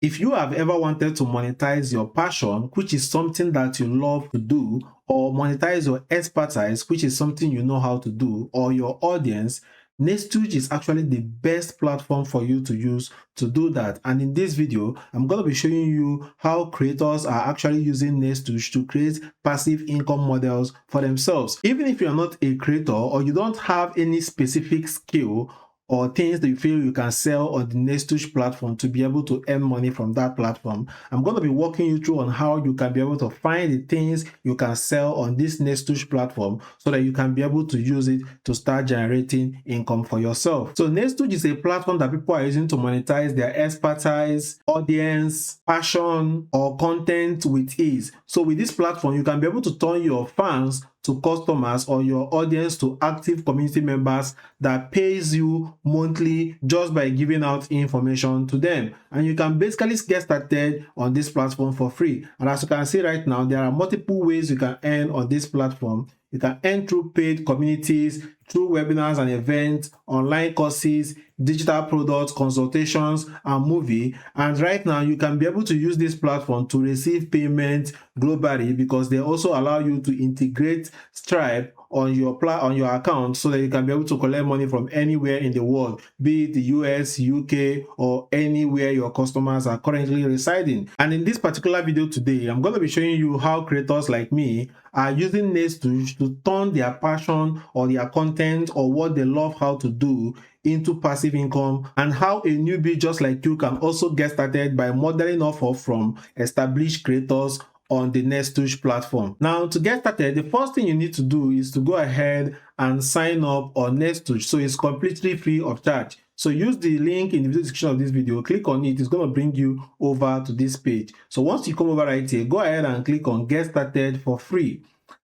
If you have ever wanted to monetize your passion, which is something that you love to do, or monetize your expertise, which is something you know how to do, or your audience, Nestuge is actually the best platform for you to use to do that. And in this video, I'm going to be showing you how creators are actually using Nestuge to create passive income models for themselves. Even if you're not a creator or you don't have any specific skill or things that you feel you can sell on the Nestuge platform to be able to earn money from that platform, I'm going to be walking you through on how you can be able to find the things you can sell on this Nestuge platform so that you can be able to use it to start generating income for yourself. So Nestuge is a platform that people are using to monetize their expertise, audience, passion, or content with ease. So with this platform, you can be able to turn your fans to customers or your audience to active community members that pays you monthly just by giving out information to them. And you can basically get started on this platform for free. And as you can see right now, there are multiple ways you can earn on this platform. You can earn through paid communities, through webinars and events, online courses, digital products, consultations, and movie. And right now, you can be able to use this platform to receive payments globally because they also allow you to integrate Stripe on your account so that you can be able to collect money from anywhere in the world, be it the US, UK, or anywhere your customers are currently residing. And in this particular video today, I'm going to be showing you how creators like me are using Nestuge to turn their passion or their content or what they love how to do into passive income, and how a newbie just like you can also get started by modeling off of from established creators on the Nestuge platform. Now, to get started, the first thing you need to do is to go ahead and sign up on Nestuge. So it's completely free of charge. So use the link in the description of this video, click on it, it's going to bring you over to this page. So once you come over right here, go ahead and click on get started for free.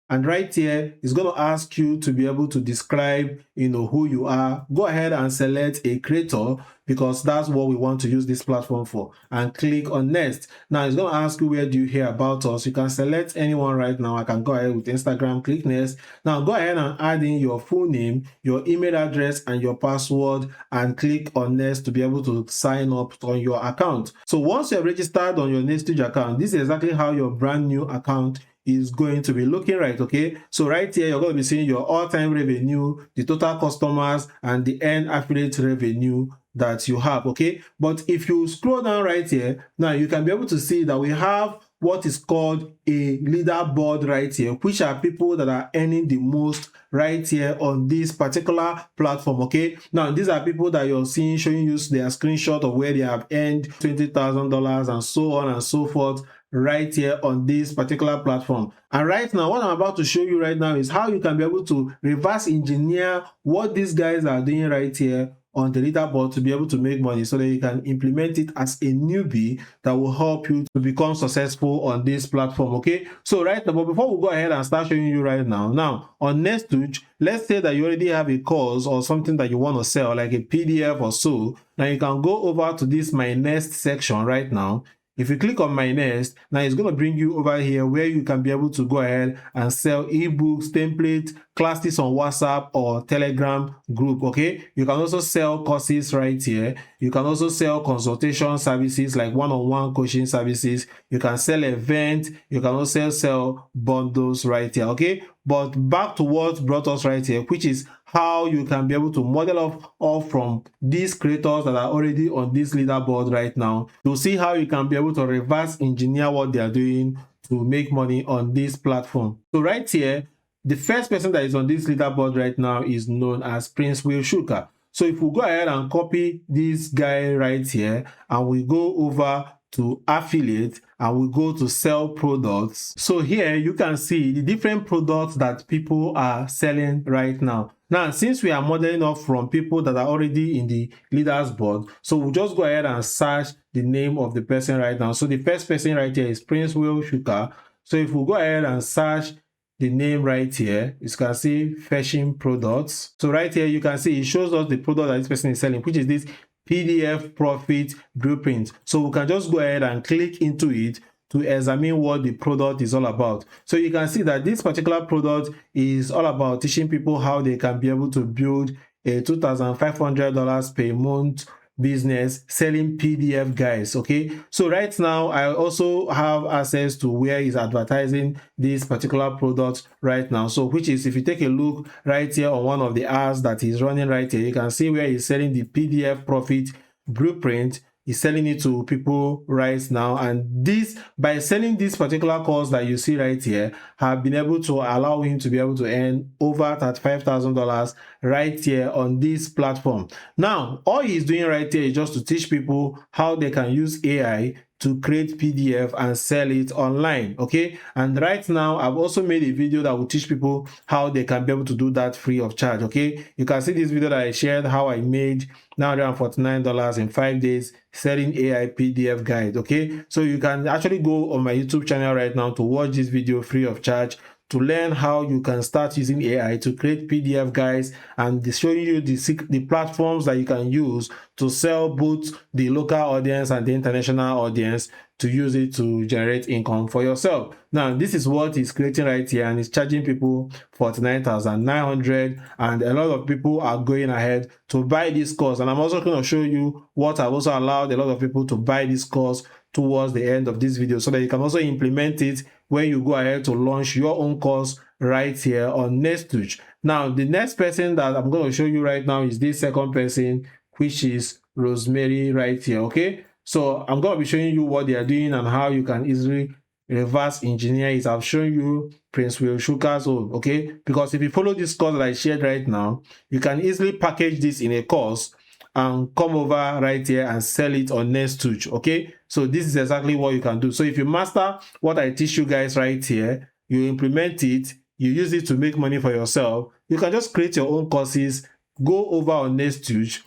And right here, it's going to ask you to be able to describe, who you are. Go ahead and select a creator because that's what we want to use this platform for. And click on next. Now, it's going to ask you where do you hear about us. You can select anyone right now. I can go ahead with Instagram, click next. Now, go ahead and add in your full name, your email address, and your password, and click on next to be able to sign up on your account. So once you're registered on your Nestuge account, this is exactly how your brand new account is going to be looking right. Okay, so right here you're going to be seeing your all-time revenue, the total customers, and the earned affiliate revenue that you have. Okay, but if you scroll down right here, now you can be able to see that we have what is called a leaderboard right here, which are people that are earning the most right here on this particular platform. Okay, now these are people that you're seeing showing you their screenshot of where they have earned $20,000 and so on and so forth right here on this particular platform. And right now, what I'm about to show you right now is how you can be able to reverse engineer what these guys are doing right here on the leaderboard to be able to make money so that you can implement it as a newbie that will help you to become successful on this platform. Okay, so right now, but before we go ahead and start showing you right now on Nestuge, let's say that you already have a course or something that you want to sell, like a PDF or so. Now you can go over to this My Next section right now. If you click on My Next, now it's going to bring you over here where you can be able to go ahead and sell ebooks, templates, classes on WhatsApp or Telegram group. Okay, you can also sell courses right here. You can also sell consultation services like one-on-one coaching services. You can sell events. You can also sell bundles right here. Okay, but back to what brought us right here, which is how you can be able to model off from these creators that are already on this leaderboard right now to see how you can be able to reverse engineer what they are doing to make money on this platform. So right here, the first person that is on this leaderboard right now is known as Prince Will Shuka. So if we go ahead and copy this guy right here and we go over to affiliate and we go to sell products, so here you can see the different products that people are selling right now. Now, since we are modeling off from people that are already in the leaders board, so we'll just go ahead and search the name of the person right now. So the first person right here is Prince Will Shuka. So if we go ahead and search the name right here, you can see fetching products. So right here you can see it shows us the product that this person is selling, which is this PDF profit blueprint. So we can just go ahead and click into it to examine what the product is all about. So you can see that this particular product is all about teaching people how they can be able to build a $2,500 per month business selling PDF guides. Okay, so right now I also have access to where he's advertising this particular product right now. So which is, if you take a look right here on one of the ads that he's running right here, you can see where he's selling the PDF profit blueprint. He's selling it to people right now, and this, by selling this particular course that you see right here, have been able to allow him to be able to earn over $35,000 right here on this platform. Now all he's doing right here is just to teach people how they can use AI to create PDF and sell it online. Okay, and right now I've also made a video that will teach people how they can be able to do that free of charge. Okay, you can see this video that I shared, how I made $949 in 5 days selling AI PDF guide. Okay, so you can actually go on my YouTube channel right now to watch this video free of charge, to learn how you can start using AI to create PDF guides, and showing you the platforms that you can use to sell both the local audience and the international audience, to use it to generate income for yourself. Now this is what he's creating right here, and he's charging people $49,900, and a lot of people are going ahead to buy this course. And I'm also going to show you what I've also allowed a lot of people to buy this course towards the end of this video, so that you can also implement it when you go ahead to launch your own course right here on Nestuge. Now the next person that I'm going to show you right now is this second person, which is Rosemary right here. Okay, so I'm going to be showing you what they are doing and how you can easily reverse engineer it. I've shown you Prince Will Shuka's own. Okay, because if you follow this course that I shared right now, you can easily package this in a course and come over right here and sell it on Nestuge. Okay, so this is exactly what you can do. So if you master what I teach you guys right here, you implement it, you use it to make money for yourself, you can just create your own courses, go over on Nestuge,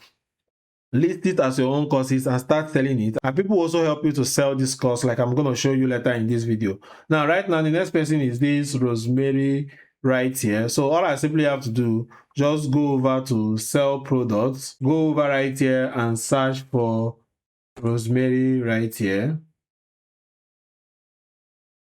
list it as your own courses and start selling it, and people also help you to sell this course, like I'm going to show you later in this video. Now right now the next person is this Rosemary right here. So all I simply have to do, just go over to sell products, go over right here and search for Rosemary right here.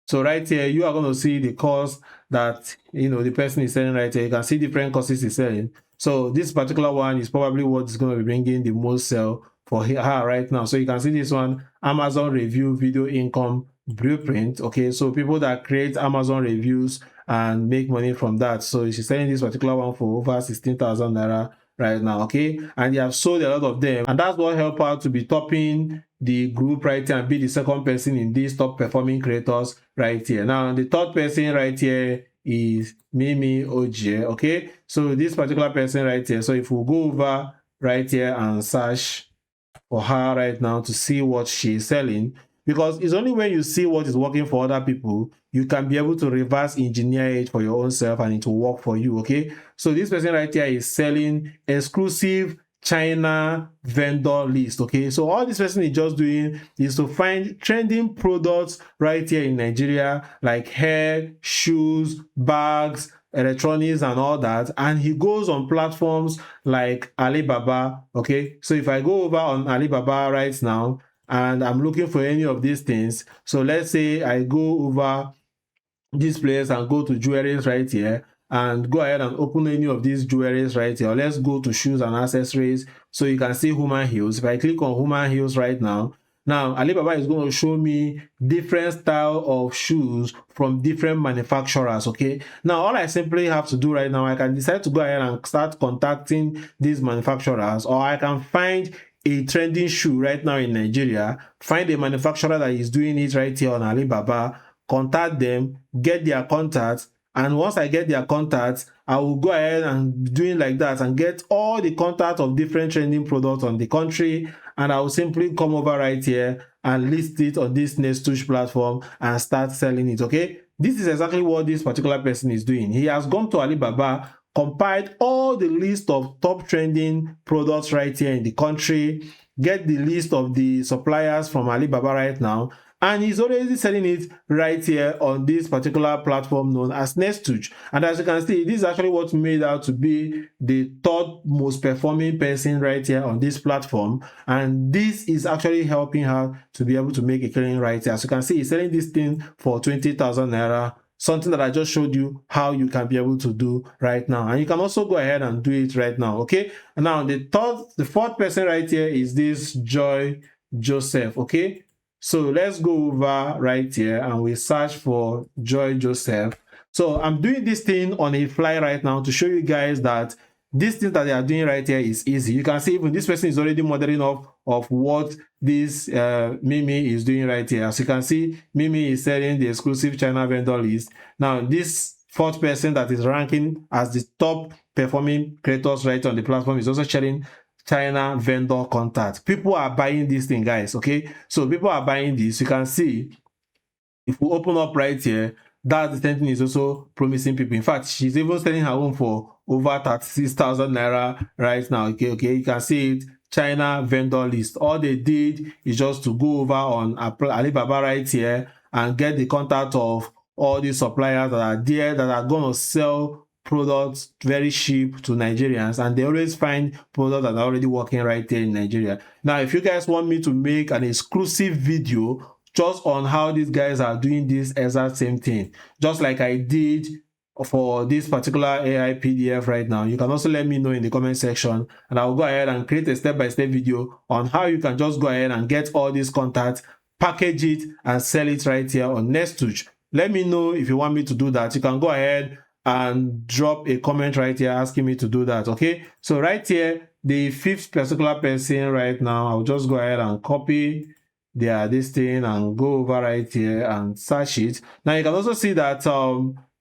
So right here you are going to see the course that the person is selling right here. You can see different courses he's selling. So this particular one is probably what is going to be bringing the most sell for her right now. So you can see this one, Amazon review video income blueprint. Okay, so people that create Amazon reviews and make money from that. So she's selling this particular one for over 16,000 naira right now. Okay, and they have sold a lot of them, and that's what helped her to be topping the group right here and be the second person in these top performing creators right here. Now the third person right here is Mimi Oje. Okay, so this particular person right here, so if we go over right here and search for her right now to see what she's selling, because it's only when you see what is working for other people you can be able to reverse engineer it for your own self and it will work for you. Okay, so this person right here is selling exclusive China vendor list. Okay, so all this person is just doing is to find trending products right here in Nigeria, like hair, shoes, bags, electronics and all that, and he goes on platforms like Alibaba. Okay, so if I go over on Alibaba right now and I'm looking for any of these things, so let's say I go over this place and go to jewelries right here and go ahead and open any of these jewelries right here. Let's go to shoes and accessories, so you can see human heels. If I click on human heels right now Alibaba is going to show me different style of shoes from different manufacturers. Okay, now all I simply have to do right now, I can decide to go ahead and start contacting these manufacturers, or I can find a trending shoe right now in Nigeria, find a manufacturer that is doing it right here on Alibaba, contact them, get their contacts, and once I get their contacts, I will go ahead and doing like that and get all the contacts of different trending products on the country, and I will simply come over right here and list it on this Nestuge platform and start selling it. Okay, this is exactly what this particular person is doing. He has gone to Alibaba, compiled all the list of top trending products right here in the country, get the list of the suppliers from Alibaba right now, and he's already selling it right here on this particular platform known as Nestuge. And as you can see, this is actually what made out to be the third most performing person right here on this platform, and this is actually helping her to be able to make a killing right here. As you can see, he's selling this thing for 20,000 naira. something that I just showed you how you can be able to do right now. And you can also go ahead and do it right now. Okay. And now the fourth person right here is this Joy Joseph. Okay. So let's go over right here and we search for Joy Joseph. So I'm doing this thing on a fly right now to show you guys that this thing that they are doing right here is easy. You can see even this person is already modeling off of what this Mimi is doing right here. As you can see, Mimi is selling the exclusive China vendor list. Now, this fourth person that is ranking as the top performing creators right on the platform is also sharing China vendor contact. People are buying this thing, guys. Okay, so people are buying this. You can see if we open up right here, that the same thing is also promising people. In fact, she's even selling her own for over 36,000 naira right now. Okay, you can see it. China vendor list. All they did is just to go over on Alibaba right here and get the contact of all these suppliers that are there that are going to sell products very cheap to Nigerians, and they always find products that are already working right there in Nigeria. Now, if you guys want me to make an exclusive video just on how these guys are doing this exact same thing, just like I did for this particular AI PDF right now, you can also let me know in the comment section, and I'll go ahead and create a step-by-step video on how you can just go ahead and get all these contacts, package it, and sell it right here on Nestuge. Let me know if you want me to do that. You can go ahead and drop a comment right here asking me to do that. Okay, so right here, the fifth particular person right now, I'll just go ahead and copy this thing and go over right here and search it. Now you can also see that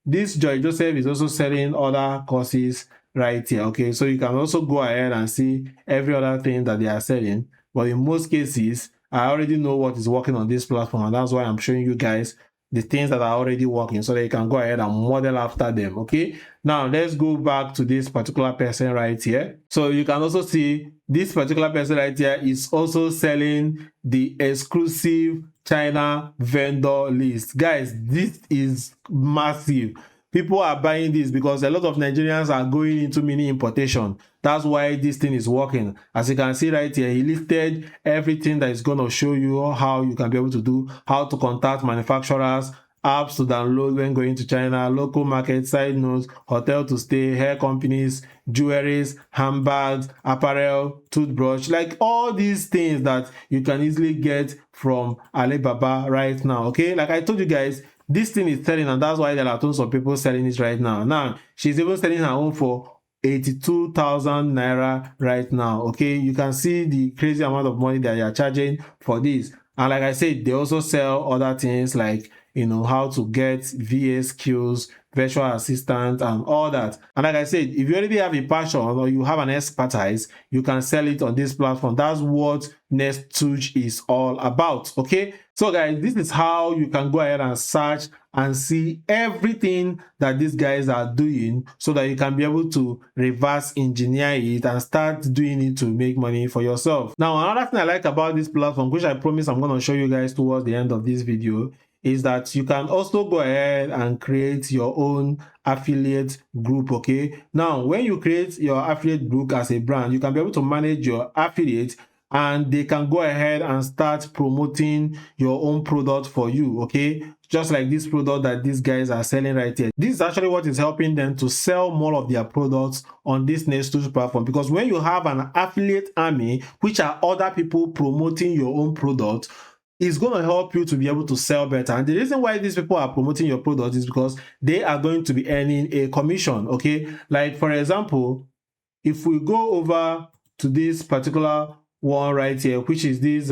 this Joy Joseph is also selling other courses right here. Okay, so you can also go ahead and see every other thing that they are selling, but in most cases I already know what is working on this platform, and that's why I'm showing you guys the things that are already working so that you can go ahead and model after them. Okay, now let's go back to this particular person right here. So you can also see this particular person right here is also selling the exclusive China vendor list. Guys, this is massive. People are buying this because a lot of Nigerians are going into mini importation. That's why this thing is working. As you can see right here, he listed everything that is going to show you how you can be able to do, how to contact manufacturers, apps to download when going to China, local market, side notes, hotel to stay, hair companies, jewelries, handbags, apparel, toothbrush, like all these things that you can easily get from Alibaba right now. Okay, like I told you guys, this thing is selling, and that's why there are tons of people selling it right now. Now, she's even selling her own for 82,000 naira right now. Okay, you can see the crazy amount of money that they are charging for this. And like I said, they also sell other things like, you know, how to get VA skills, virtual assistant, and all that. And like I said, if you already have a passion or you have an expertise, you can sell it on this platform. That's what Nestuge is all about. Okay, so guys, this is how you can go ahead and search and see everything that these guys are doing so that you can be able to reverse engineer it and start doing it to make money for yourself. Now, another thing I like about this platform, which I promise I'm going to show you guys towards the end of this video, is that you can also go ahead and create your own affiliate group. Okay, now when you create your affiliate group as a brand, you can be able to manage your affiliate, and they can go ahead and start promoting your own product for you. Okay, just like this product that these guys are selling right here. This is actually what is helping them to sell more of their products on this Nestuge platform, because when you have an affiliate army, which are other people promoting your own product, is going to help you to be able to sell better. And the reason why these people are promoting your product is because they are going to be earning a commission. Okay, like for example, if we go over to this particular one right here, which is this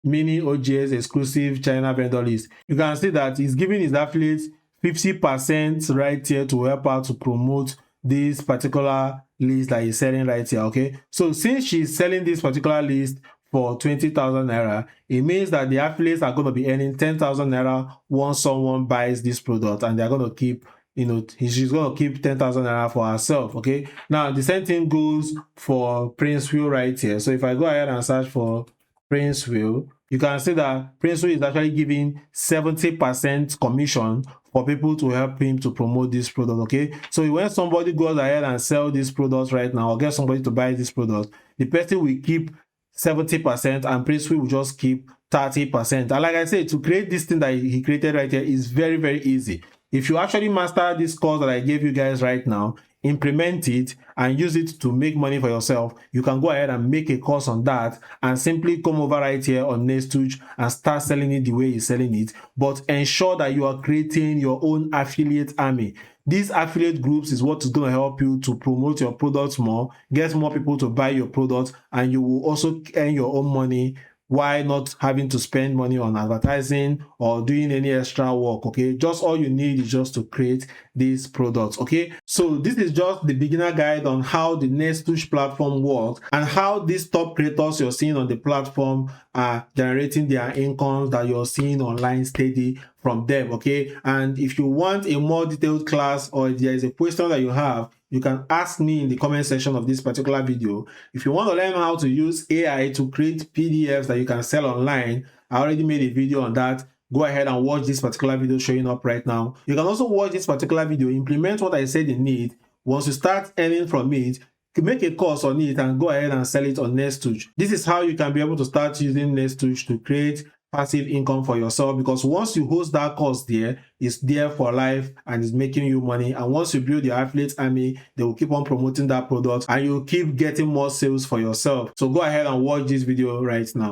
mini OGS exclusive China vendor list, you can see that he's giving his affiliates 50% right here to help out to promote this particular list that he's selling right here. Okay, so since she's selling this particular list for 20,000 naira, it means that the affiliates are going to be earning 10,000 naira once someone buys this product, and they're going to keep, you know, she's going to keep 10,000 naira for herself. Okay, now the same thing goes for Prince Will right here. So if I go ahead and search for Prince Will, you can see that Prince Will is actually giving 70% commission for people to help him to promote this product. Okay, so when somebody goes ahead and sell this product right now, or get somebody to buy this product, the person will keep 70% and Prince will just keep 30%. And like I said, to create this thing that he created right here is very, very easy. If you actually master this course that I gave you guys right now, implement it and use it to make money for yourself, you can go ahead and make a course on that and simply come over right here on Nestuge and start selling it the way you're selling it. But ensure that you are creating your own affiliate army. These affiliate groups is what is going to help you to promote your products more, get more people to buy your products, and you will also earn your own money. Why not having to spend money on advertising or doing any extra work? Okay, just all you need is just to create these products. Okay, so this is just the beginner guide on how the Nestuge platform works and how these top creators you're seeing on the platform are generating their incomes that you're seeing online steady from them. Okay, and if you want a more detailed class or if there is a question that you have, you can ask me in the comment section of this particular video. If you want to learn how to use AI to create PDFs that you can sell online, I already made a video on that. Go ahead and watch this particular video showing up right now. You can also watch this particular video, implement what I said in it. Once you start earning from it, make a course on it and go ahead and sell it on Nestuge. This is how you can be able to start using Nestuge to create passive income for yourself, because once you host that course there, it's there for life and it's making you money. And once you build your affiliate army, they will keep on promoting that product and you'll keep getting more sales for yourself. So go ahead and watch this video right now.